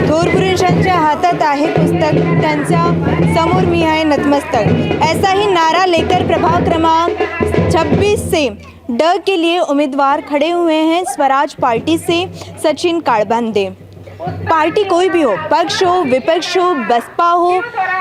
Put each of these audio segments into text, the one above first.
थोर पुरुषांच्या हातात आहे पुस्तक, त्यांच्या समोर मी आहे नतमस्तक। ऐसा ही नारा लेकर प्रभाग क्रमांक 26 से ड के लिए उम्मीदवार खड़े हुए हैं स्वराज पार्टी से सचिन काळबांदे। पार्टी कोई भी हो, पक्ष हो, विपक्ष हो, बसपा हो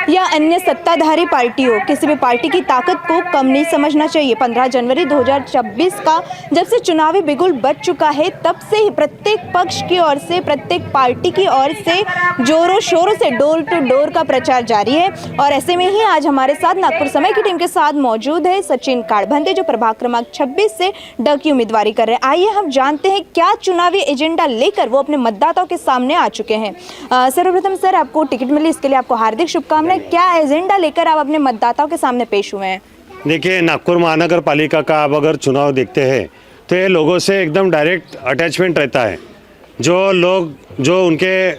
या अन्य सत्ताधारी पार्टी हो, किसी भी पार्टी की ताकत को कम नहीं समझना चाहिए। 15 जनवरी 2026 का जब से चुनावी बिगुल बज चुका है, तब से ही प्रत्येक पक्ष की ओर से, प्रत्येक पार्टी की ओर से जोरों शोरों से डोर टू डोर का प्रचार जारी है। और ऐसे में ही आज हमारे साथ नागपुर समय की टीम के साथ मौजूद है सचिन काळबांदे, जो प्रभाग क्रमांक 26 से ड की उम्मीदवारी कर रहे हैं। आइए हम जानते हैं क्या चुनावी एजेंडा लेकर वो अपने मतदाताओं के सामने आ चुके हैं। सर्वप्रथम सर, आपको टिकट मिली, इसके लिए आपको हार्दिक शुभकामनाएं। क्या एजेंडा लेकर आप अपने मतदाताओं के सामने पेश हुए हैं? देखिए, नागपुर महानगर पालिका का आप अगर चुनाव देखते हैं तो ये लोगों से एकदम डायरेक्ट अटैचमेंट रहता है। जो लोग जो उनके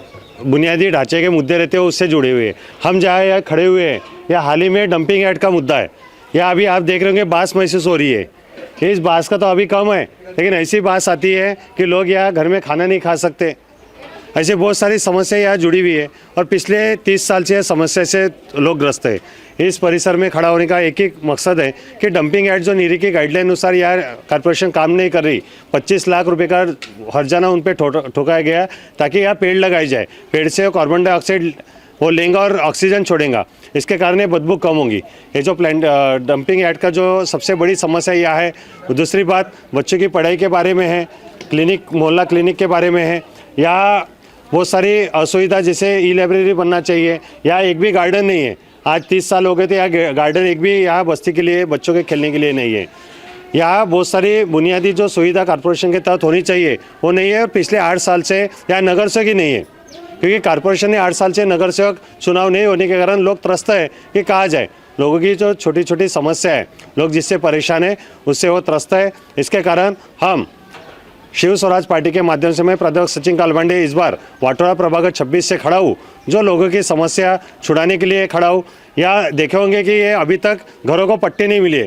बुनियादी ढांचे के मुद्दे रहते हैं उससे जुड़े हुए हैं। हम जहाँ यहाँ खड़े हुए हैं, या हाल ही में डंपिंग एक्ट का मुद्दा है, या अभी आप देख रहे होंगे बास महसूस हो रही है। इस बास का तो अभी कम है, लेकिन ऐसी बास आती है कि लोग यहाँ घर में खाना नहीं खा सकते। ऐसे बहुत सारी समस्या यहाँ जुड़ी हुई है और पिछले 30 साल से समस्या से लोग ग्रस्त है। इस परिसर में खड़ा होने का एक मकसद है कि डंपिंग एक्ट जो नीरी की गाइडलाइन अनुसार यार कॉर्पोरेशन काम नहीं कर रही, 25 लाख रुपए का हर्जाना उन पर ठोकाया गया ताकि यहाँ पेड़ लगाई जाए। पेड़ से कार्बन डाइऑक्साइड वो लेंगा और ऑक्सीजन छोड़ेगा, इसके कारण ये बदबू कम होगी। ये जो डंपिंग एक्ट का जो सबसे बड़ी समस्या यह है। दूसरी बात बच्चों की पढ़ाई के बारे में है, क्लिनिक मोहल्ला क्लिनिक के बारे में है, या बहुत सारी असुविधा जैसे ई लाइब्रेरी बनना चाहिए। यहाँ एक भी गार्डन नहीं है। आज 30 साल हो गए थे, यहाँ गार्डन एक भी यहाँ बस्ती के लिए बच्चों के खेलने के लिए नहीं है। यहाँ बहुत सारी बुनियादी जो सुविधा कॉर्पोरेशन के तहत होनी चाहिए वो नहीं है, और पिछले 8 साल से यहाँ नगर सेवक ही नहीं है, क्योंकि कॉर्पोरेशन ने 8 साल से नगर सेवक चुनाव नहीं होने के कारण लोग त्रस्त है कि कहा जाए। लोगों की जो छोटी छोटी समस्या है, लोग जिससे परेशान है उससे वो त्रस्त है। इसके कारण हम शिव स्वराज पार्टी के माध्यम से मैं प्राध्यापक सचिन काळबांदे इस बार वाटोड़ा प्रभाग 26 से खड़ा हूँ, जो लोगों की समस्या छुड़ाने के लिए खड़ा हूँ। या देखे होंगे कि ये अभी तक घरों को पट्टे नहीं मिले।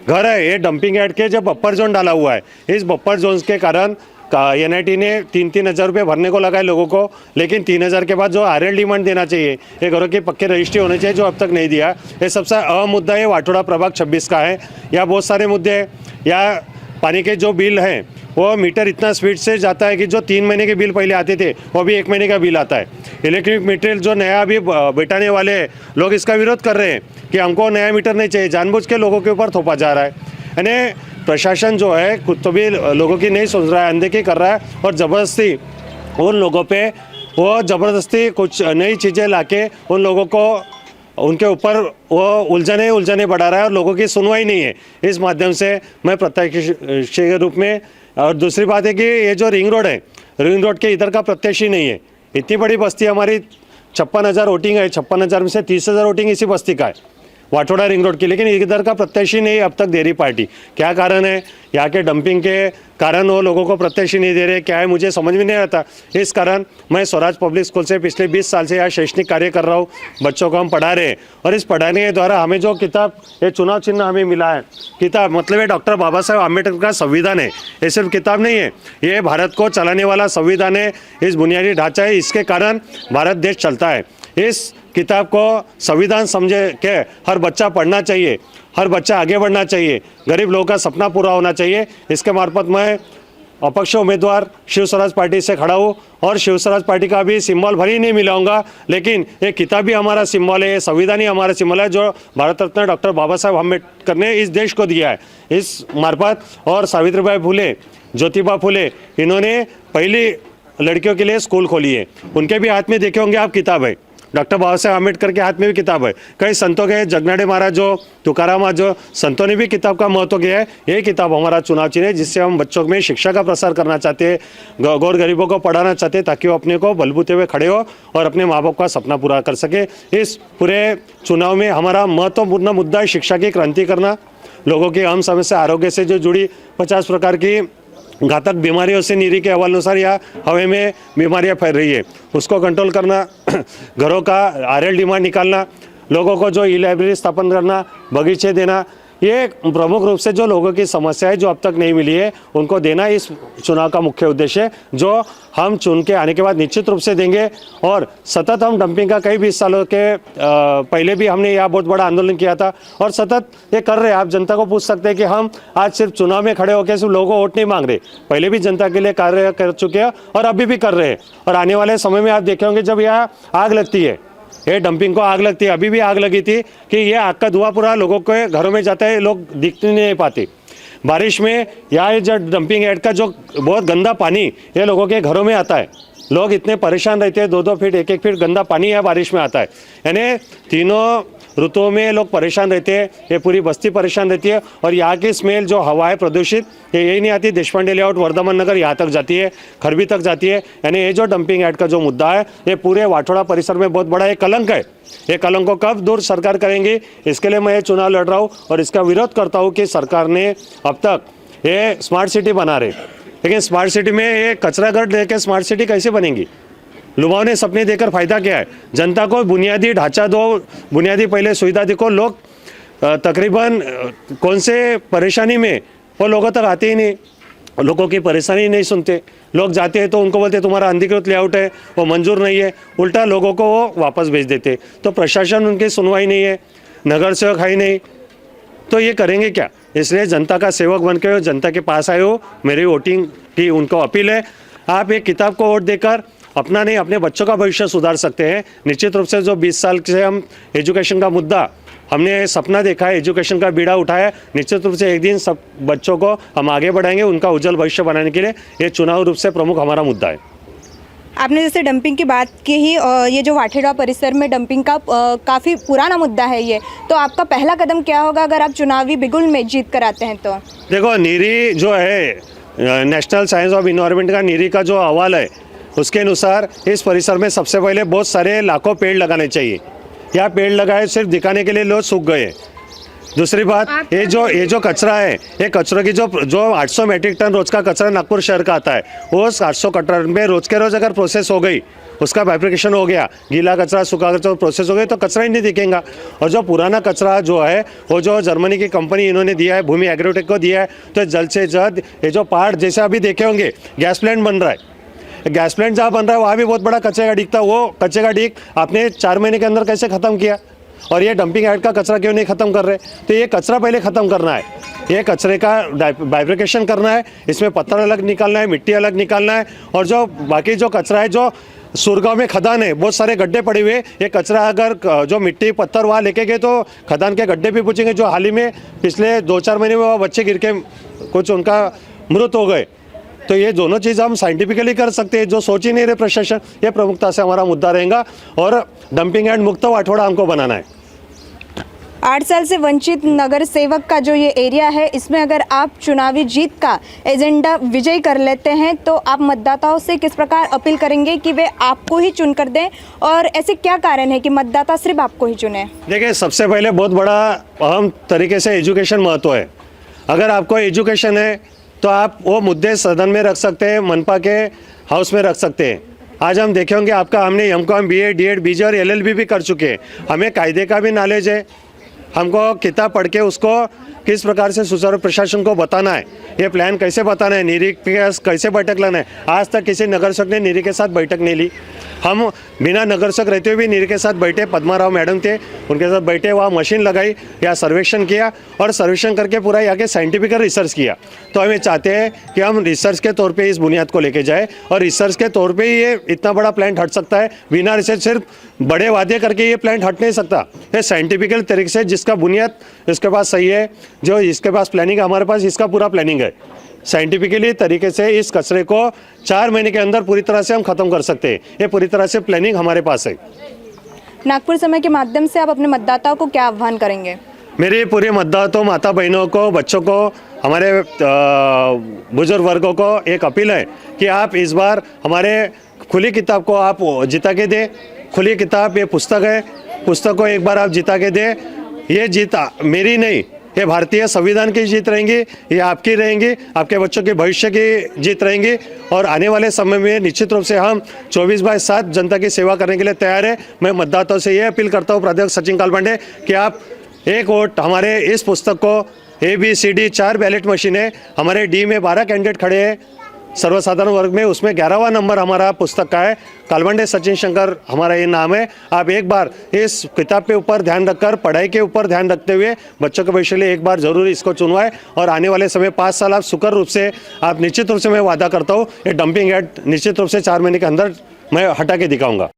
घर है ये डंपिंग एक्ट के जो बफर जोन डाला हुआ है, इस बफर जोन के कारण NIT ने 3-3 हज़ार रुपये भरने को लगाए लोगों को, लेकिन 3 हज़ार के बाद जो RL डिमांड देना चाहिए, ये घरों की पक्के रजिस्ट्री होने चाहिए, जो अब तक नहीं दिया। ये सबसे अहम मुद्दा ये वाटोड़ा प्रभाग 26 का है। या बहुत सारे मुद्दे हैं, या पानी के जो बिल हैं वो मीटर इतना स्पीड से जाता है कि जो 3 महीने के बिल पहले आते थे वो अभी 1 महीने का बिल आता है। इलेक्ट्रिक मीटर जो नया अभी बैठाने वाले लोग इसका विरोध कर रहे हैं कि हमको नया मीटर नहीं चाहिए, जानबूझ के लोगों के ऊपर थोपा जा रहा है। यानी प्रशासन जो है खुद तो भी लोगों की नहीं सोच रहा है, अनदेखी कर रहा है, और ज़बरदस्ती उन लोगों पे वो ज़बरदस्ती कुछ नई चीज़ें लाके उन लोगों को उनके ऊपर वो उलझने बढ़ा रहा है, और लोगों की सुनवाई नहीं है। इस माध्यम से मैं प्रत्याशी के रूप में, और दूसरी बात है कि ये जो रिंग रोड है, रिंग रोड के इधर का प्रत्याशी नहीं है। इतनी बड़ी बस्ती हमारी 56,000 वोटिंग है, 56,000 में से 30,000 वोटिंग इसी बस्ती का है, वाटोड़ा रिंग रोड की, लेकिन इधर का प्रत्याशी नहीं अब तक दे रही पार्टी। क्या कारण है? यहाँ के डंपिंग के कारण वो लोगों को प्रत्याशी नहीं दे रहे, क्या है मुझे समझ में नहीं आता। इस कारण मैं स्वराज पब्लिक स्कूल से पिछले 20 साल से यहाँ शैक्षणिक कार्य कर रहा हूँ। बच्चों को हम पढ़ा रहे हैं, और इस पढ़ाने के द्वारा हमें जो किताब, ये चुनाव चिन्ह हमें मिला है, किताब मतलब ये डॉक्टर बाबा साहेब आम्बेडकर का संविधान है। ये सिर्फ किताब नहीं है, ये भारत को चलाने वाला संविधान है। इस बुनियादी ढांचा है, इसके कारण भारत देश चलता है। इस किताब को संविधान समझे के हर बच्चा पढ़ना चाहिए, हर बच्चा आगे बढ़ना चाहिए, गरीब लोगों का सपना पूरा होना चाहिए। इसके मार्फत मैं अपक्ष उम्मीदवार शिव स्वराज पार्टी से खड़ा हूँ, और शिव स्वराज पार्टी का भी सिंबल भले ही नहीं मिलाऊंगा, लेकिन ये किताब भी हमारा सिंबल है, ये संविधान ही हमारा सिंबल है, जो भारत रत्न डॉक्टर बाबा साहेब अम्बेडकर ने इस देश को दिया है। इस मार्फत, और सावित्रीबाई फुले, ज्योतिबा फुले, इन्होंने पहली लड़कियों के लिए स्कूल खोली है, उनके भी हाथ में देखे होंगे आप किताब है। डॉक्टर बाबा साहेब आम्बेडकर के हाथ में भी किताब है। कई संतों के, जगनाडे महाराज जो, तुकाराम जो संतों ने भी किताब का महत्व किया है। यही किताब हमारा चुनाव चिन्ह है, जिससे हम बच्चों में शिक्षा का प्रसार करना चाहते हैं, गौर गरीबों को पढ़ाना चाहते हैं, ताकि वो अपने को बलबूते हुए खड़े हो और अपने माँ बाप का सपना पूरा कर सके। इस पूरे चुनाव में हमारा महत्वपूर्ण मुद्दा है शिक्षा की क्रांति करना। लोगों की अहम समस्या आरोग्य से जो जुड़ी 50 प्रकार की घातक बीमारियों से नीरी के हवाले अनुसार या हवा में बीमारियां फैल रही है, उसको कंट्रोल करना, घरों का RL डिमांड निकालना, लोगों को जो ई लाइब्रेरी स्थापन करना, बगीचे देना, ये प्रमुख रूप से जो लोगों की समस्या है जो अब तक नहीं मिली है उनको देना इस चुनाव का मुख्य उद्देश्य है, जो हम चुन के आने के बाद निश्चित रूप से देंगे। और सतत हम डंपिंग का कई 20 सालों के पहले भी हमने यहाँ बहुत बड़ा आंदोलन किया था और सतत ये कर रहे हैं। आप जनता को पूछ सकते हैं कि हम आज सिर्फ चुनाव में खड़े होकर सिर्फ लोगों को वोट नहीं मांग रहे, पहले भी जनता के लिए कार्य कर चुके हैं और अभी भी कर रहे हैं। और आने वाले समय में आप देखे होंगे जब यहाँ आग लगती है, ये डंपिंग को आग लगती है, अभी भी आग लगी थी कि ये आग का धुआं पूरा लोगों के घरों में जाता है, लोग दिख नहीं पाते। बारिश में यहाँ जो डंपिंग यार्ड का जो बहुत गंदा पानी ये लोगों के घरों में आता है, लोग इतने परेशान रहते हैं, 2-2 फीट 1-1 फीट गंदा पानी यहाँ बारिश में आता है। यानी तीनों ऋतुओं में लोग परेशान रहते हैं, ये पूरी बस्ती परेशान रहती है। और यहाँ की स्मेल जो हवा है प्रदूषित, ये यही नहीं आती, देशपांडे लेआउट वर्धमान नगर यहाँ तक जाती है, खरबी तक जाती है। यानी ये जो डंपिंग यार्ड का जो मुद्दा है ये पूरे वाठोड़ा परिसर में बहुत बड़ा एक कलंक है। ये कलंक को कब दूर सरकार करेंगी, इसके लिए मैं ये चुनाव लड़ रहा हूँ और इसका विरोध करता हूँ कि सरकार ने अब तक ये स्मार्ट सिटी बना रहे, लेकिन स्मार्ट सिटी में ये कचरा घर लेकर स्मार्ट सिटी कैसे बनेगी? लुभावने सपने देकर फायदा क्या है? जनता को बुनियादी ढांचा दो, बुनियादी पहले सुविधा देखो। लोग तकरीबन कौन से परेशानी में वो लोगों तक आते ही नहीं, लोगों की परेशानी नहीं सुनते। लोग जाते हैं तो उनको बोलते तुम्हारा अनधिकृत लेआउट है, वो मंजूर नहीं है, उल्टा लोगों को वो वापस भेज देते। तो प्रशासन उनकी सुनवाई नहीं है, नगर सेवक है ही नहीं, तो ये करेंगे क्या? इसलिए जनता का सेवक बन के जनता के पास आए हो, मेरी वोटिंग की उनको अपील है। आप एक किताब को वोट देकर अपना नहीं अपने बच्चों का भविष्य सुधार सकते हैं। निश्चित रूप से जो 20 साल से हम एजुकेशन का मुद्दा हमने सपना देखा है, एजुकेशन का बीड़ा उठाया, निश्चित रूप से एक दिन सब बच्चों को हम आगे बढ़ाएंगे, उनका उज्जवल भविष्य बनाने के लिए ये चुनाव रूप से प्रमुख हमारा मुद्दा है। आपने जैसे डंपिंग की बात की ही, ये जो वाठेड़ा परिसर में डंपिंग का काफ़ी पुराना मुद्दा है ये, तो आपका पहला कदम क्या होगा अगर आप चुनावी बिगुल में जीत कर आते हैं तो? देखो, नीरी जो है नेशनल साइंस ऑफ इन्वायरमेंट का नीरी का जो अहवाल है उसके अनुसार इस परिसर में सबसे पहले बहुत सारे लाखों पेड़ लगाने चाहिए। या पेड़ लगाए सिर्फ दिखाने के लिए लोग सूख गए। दूसरी बात, ये जो कचरा है, ये कचरों की जो 800 मीट्रिक टन रोज का कचरा नागपुर शहर का आता है, उस 800 टन में रोज के रोज अगर प्रोसेस हो गई, उसका बाइफ्रिकेशन हो गया, गीला कचरा सूखा कचरा प्रोसेस हो गई, तो कचरा ही नहीं दिखेगा। और जो पुराना कचरा जो है वो जो जर्मनी की कंपनी इन्होंने दिया है, भूमि एग्रोटेक को दिया है, तो जल्द से जल्द ये जो पहाड़ जैसे अभी देखे होंगे गैस प्लांट बन रहा है, गैस प्लांट जहाँ बन रहा है वहाँ भी बहुत बड़ा कचरे का डिग था, वो कचरे का डिग आपने 4 महीने के अंदर कैसे ख़त्म किया? और ये डंपिंग यार्ड का कचरा क्यों नहीं ख़त्म कर रहे? तो ये कचरा पहले ख़त्म करना है, ये कचरे का बाइफ्रिकेशन करना है, इसमें पत्थर अलग निकालना है, मिट्टी अलग निकालना है। और जो बाकी जो कचरा है, जो सुरगांव में खदान है, बहुत सारे गड्ढे पड़े हुए, ये कचरा अगर जो मिट्टी पत्थर वहाँ लेके गए तो खदान के गड्ढे भी पूछेंगे। जो हाल ही में पिछले 2-4 महीने में वहाँ बच्चे गिर के कुछ उनका मृत हो गए, तो ये दोनों चीज़ हम साइंटिफिकली कर सकते हैं, जो सोच ही नहीं रहे प्रशासन। ये प्रमुखता से हमारा मुद्दा रहेगा और डंपिंग यार्ड मुक्त वाठोड़ा हमको बनाना है। 8 साल से वंचित नगर सेवक का जो ये एरिया है, इसमें अगर आप चुनावी जीत का एजेंडा विजयी कर लेते हैं तो आप मतदाताओं से किस प्रकार अपील करेंगे कि वे आपको ही चुन कर दें, और ऐसे क्या कारण है कि मतदाता सिर्फ आपको ही चुने? देखिए, सबसे पहले बहुत बड़ा अहम तरीके से एजुकेशन महत्व है। अगर आपको एजुकेशन है तो आप वो मुद्दे सदन में रख सकते हैं, मनपा के हाउस में रख सकते हैं। आज हम देखे होंगे आपका हमने एमकॉम, बीए, डीएड, बीजे और एलएलबी भी कर चुके हैं। हमें कायदे का भी नॉलेज है, हमको किताब पढ़ के उसको किस प्रकार से सुचारू प्रशासन को बताना है, ये प्लान कैसे बताना है, नीरी के कैसे बैठक लेना है। आज तक किसी नगर सेवक ने नीरी के साथ बैठक नहीं ली। हम बिना नगर सेवक रहते हुए भी नीरी के साथ बैठे, पद्माराव मैडम थे, उनके साथ बैठे, वहाँ मशीन लगाई, या सर्वेक्षण किया और सर्वेक्षण करके पूरा यहाँ के साइंटिफिक रिसर्च किया। तो हम ये चाहते हैं कि हम रिसर्च के तौर पे इस बुनियाद को लेके जाए, और रिसर्च के तौर पे ही ये इतना बड़ा प्लांट हट सकता है। बिना रिसर्च सिर्फ बड़े वादे करके ये प्लांट हट नहीं सकता। ये साइंटिफिकल तरीके से जिसका बुनियाद इसके पास सही है, जो इसके पास प्लानिंग, हमारे पास इसका पूरा प्लानिंग है, साइंटिफिकली तरीके से इस कचरे को 4 महीने के अंदर पूरी तरह से हम खत्म कर सकते हैं। ये पूरी तरह से प्लानिंग हमारे पास है। नागपुर समय के माध्यम से आप अपने मतदाताओं को क्या आह्वान करेंगे? मेरे पूरे मतदाताओं, माता बहनों को, बच्चों को, हमारे बुजुर्ग वर्गों को एक अपील है कि आप इस बार हमारे खुली किताब को आप जिता के दें। खुली किताब ये पुस्तक है, पुस्तक को एक बार आप जिता के दें। ये जीत मेरी नहीं, ये भारतीय संविधान की जीत रहेंगी, ये आपकी रहेंगी, आपके बच्चों के भविष्य की जीत रहेंगी। और आने वाले समय में निश्चित रूप से हम 24/7 जनता की सेवा करने के लिए तैयार है। मैं मतदाताओं से ये अपील करता हूँ, प्राध्यापक सचिन कालपांडे, कि आप एक वोट हमारे इस पुस्तक को ABCD 4 बैलेट मशीनें, हमारे D में 12 कैंडिडेट खड़े हैं सर्वसाधारण वर्ग में, उसमें 11वां नंबर हमारा पुस्तक का है। कालवंडे सचिन शंकर हमारा ये नाम है। आप एक बार इस किताब के ऊपर ध्यान रखकर, पढ़ाई के ऊपर ध्यान रखते हुए बच्चों के भविष्य के लिए एक बार जरूर इसको चुनवाएं और आने वाले समय 5 साल आप सुकर रूप से, आप निश्चित रूप से मैं वादा करता हूँ, ये डंपिंग यार्ड निश्चित रूप से 4 महीने के अंदर मैं हटा के दिखाऊंगा।